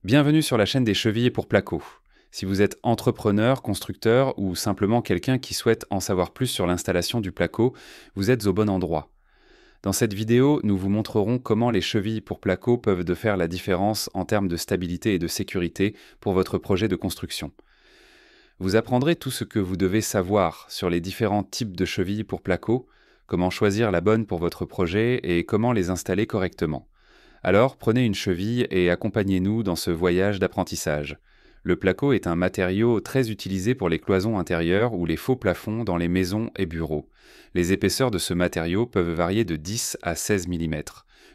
Bienvenue sur la chaîne des chevilles pour placo. Si vous êtes entrepreneur, constructeur ou simplement quelqu'un qui souhaite en savoir plus sur l'installation du placo, vous êtes au bon endroit. Dans cette vidéo, nous vous montrerons comment les chevilles pour placo peuvent de faire la différence en termes de stabilité et de sécurité pour votre projet de construction. Vous apprendrez tout ce que vous devez savoir sur les différents types de chevilles pour placo, comment choisir la bonne pour votre projet et comment les installer correctement. Alors, prenez une cheville et accompagnez-nous dans ce voyage d'apprentissage. Le placo est un matériau très utilisé pour les cloisons intérieures ou les faux plafonds dans les maisons et bureaux. Les épaisseurs de ce matériau peuvent varier de 10 à 16 mm.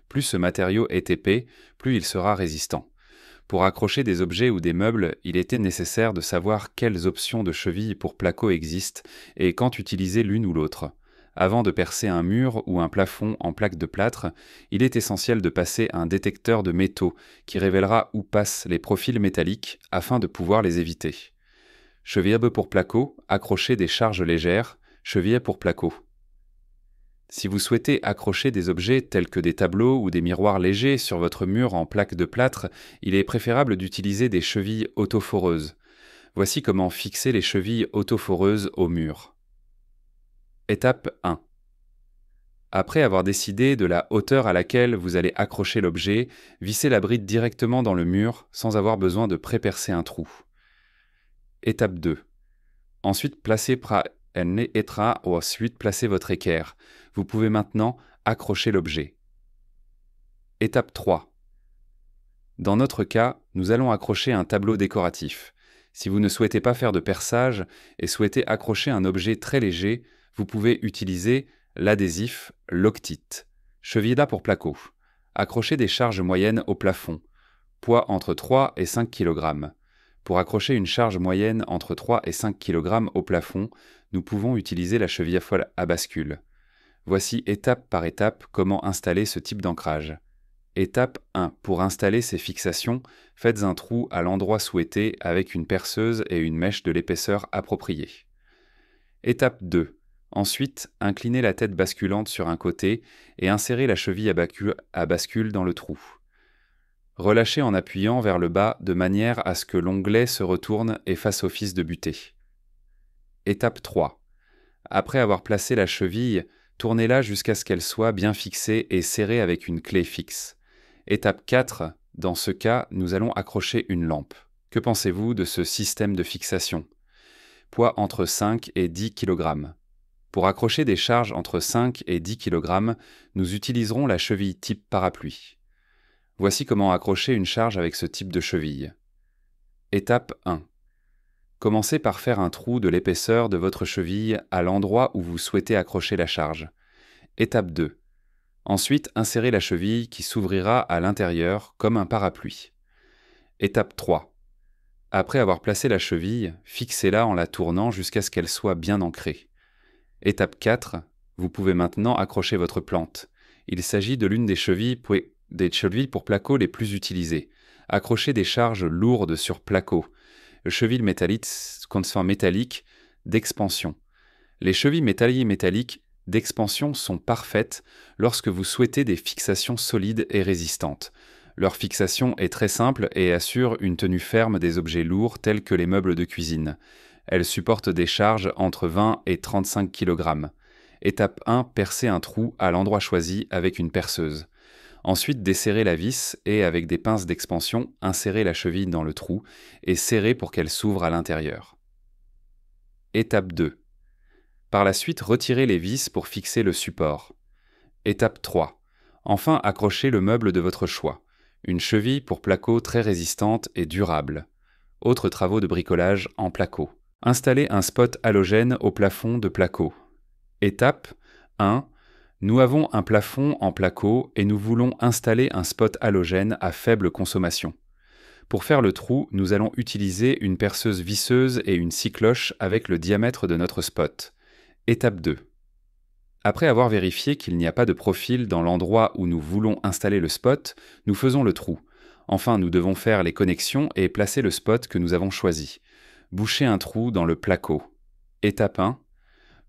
Plus ce matériau est épais, plus il sera résistant. Pour accrocher des objets ou des meubles, il était nécessaire de savoir quelles options de chevilles pour placo existent et quand utiliser l'une ou l'autre. Avant de percer un mur ou un plafond en plaque de plâtre, il est essentiel de passer un détecteur de métaux qui révélera où passent les profils métalliques afin de pouvoir les éviter. Cheville pour placo, accrocher des charges légères, cheville pour placo. Si vous souhaitez accrocher des objets tels que des tableaux ou des miroirs légers sur votre mur en plaque de plâtre, il est préférable d'utiliser des chevilles autoforeuses. Voici comment fixer les chevilles autoforeuses au mur. Étape 1. Après avoir décidé de la hauteur à laquelle vous allez accrocher l'objet, vissez la bride directement dans le mur sans avoir besoin de prépercer un trou. Étape 2. Ensuite, placez votre équerre. Vous pouvez maintenant accrocher l'objet. Étape 3. Dans notre cas, nous allons accrocher un tableau décoratif. Si vous ne souhaitez pas faire de perçage et souhaitez accrocher un objet très léger, vous pouvez utiliser l'adhésif Loctite. Cheville pour placo. Accrochez des charges moyennes au plafond. Poids entre 3 et 5 kg. Pour accrocher une charge moyenne entre 3 et 5 kg au plafond, nous pouvons utiliser la cheville à bascule. Voici étape par étape comment installer ce type d'ancrage. Étape 1. Pour installer ces fixations, faites un trou à l'endroit souhaité avec une perceuse et une mèche de l'épaisseur appropriée. Étape 2. Ensuite, inclinez la tête basculante sur un côté et insérez la cheville à bascule dans le trou. Relâchez en appuyant vers le bas de manière à ce que l'onglet se retourne et fasse office de butée. Étape 3. Après avoir placé la cheville, tournez-la jusqu'à ce qu'elle soit bien fixée et serrée avec une clé fixe. Étape 4. Dans ce cas, nous allons accrocher une lampe. Que pensez-vous de ce système de fixation ? Poids entre 5 et 10 kg. Pour accrocher des charges entre 5 et 10 kg, nous utiliserons la cheville type parapluie. Voici comment accrocher une charge avec ce type de cheville. Étape 1. Commencez par faire un trou de l'épaisseur de votre cheville à l'endroit où vous souhaitez accrocher la charge. Étape 2. Ensuite, insérez la cheville qui s'ouvrira à l'intérieur comme un parapluie. Étape 3. Après avoir placé la cheville, fixez-la en la tournant jusqu'à ce qu'elle soit bien ancrée. Étape 4. Vous pouvez maintenant accrocher votre plante. Il s'agit de l'une des chevilles pour placo les plus utilisées. Accrochez des charges lourdes sur placo. Cheville métallique d'expansion. Les chevilles métalliques d'expansion sont parfaites lorsque vous souhaitez des fixations solides et résistantes. Leur fixation est très simple et assure une tenue ferme des objets lourds tels que les meubles de cuisine. Elles supportent des charges entre 20 et 35 kg. Étape 1. Percez un trou à l'endroit choisi avec une perceuse. Ensuite, desserrez la vis et, avec des pinces d'expansion, insérez la cheville dans le trou et serrez pour qu'elle s'ouvre à l'intérieur. Étape 2. Par la suite, retirez les vis pour fixer le support. Étape 3. Enfin, accrochez le meuble de votre choix. Une cheville pour placo très résistante et durable. Autres travaux de bricolage en placo. Installez un spot halogène au plafond de placo. Étape 1. Nous avons un plafond en placo et nous voulons installer un spot halogène à faible consommation. Pour faire le trou, nous allons utiliser une perceuse visseuse et une scie cloche avec le diamètre de notre spot. Étape 2. Après avoir vérifié qu'il n'y a pas de profil dans l'endroit où nous voulons installer le spot, nous faisons le trou. Enfin, nous devons faire les connexions et placer le spot que nous avons choisi. Bouchez un trou dans le placo. Étape 1.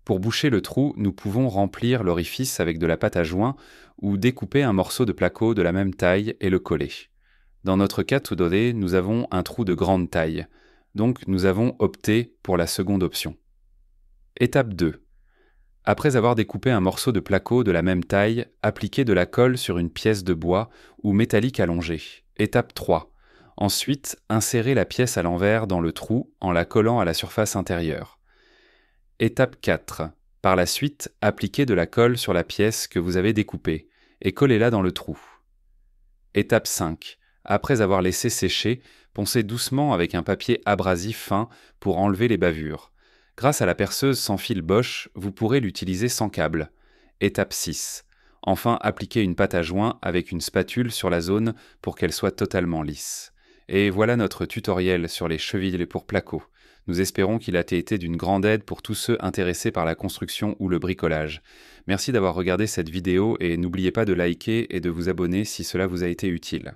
Pour boucher le trou, nous pouvons remplir l'orifice avec de la pâte à joint ou découper un morceau de placo de la même taille et le coller. Dans notre cas tout donné, nous avons un trou de grande taille, donc nous avons opté pour la seconde option. Étape 2. Après avoir découpé un morceau de placo de la même taille, appliquez de la colle sur une pièce de bois ou métallique allongée. Étape 3. Ensuite, insérez la pièce à l'envers dans le trou en la collant à la surface intérieure. Étape 4. Par la suite, appliquez de la colle sur la pièce que vous avez découpée et collez-la dans le trou. Étape 5. Après avoir laissé sécher, poncez doucement avec un papier abrasif fin pour enlever les bavures. Grâce à la perceuse sans fil Bosch, vous pourrez l'utiliser sans câble. Étape 6. Enfin, appliquez une pâte à joint avec une spatule sur la zone pour qu'elle soit totalement lisse. Et voilà notre tutoriel sur les chevilles pour placo. Nous espérons qu'il a été d'une grande aide pour tous ceux intéressés par la construction ou le bricolage. Merci d'avoir regardé cette vidéo et n'oubliez pas de liker et de vous abonner si cela vous a été utile.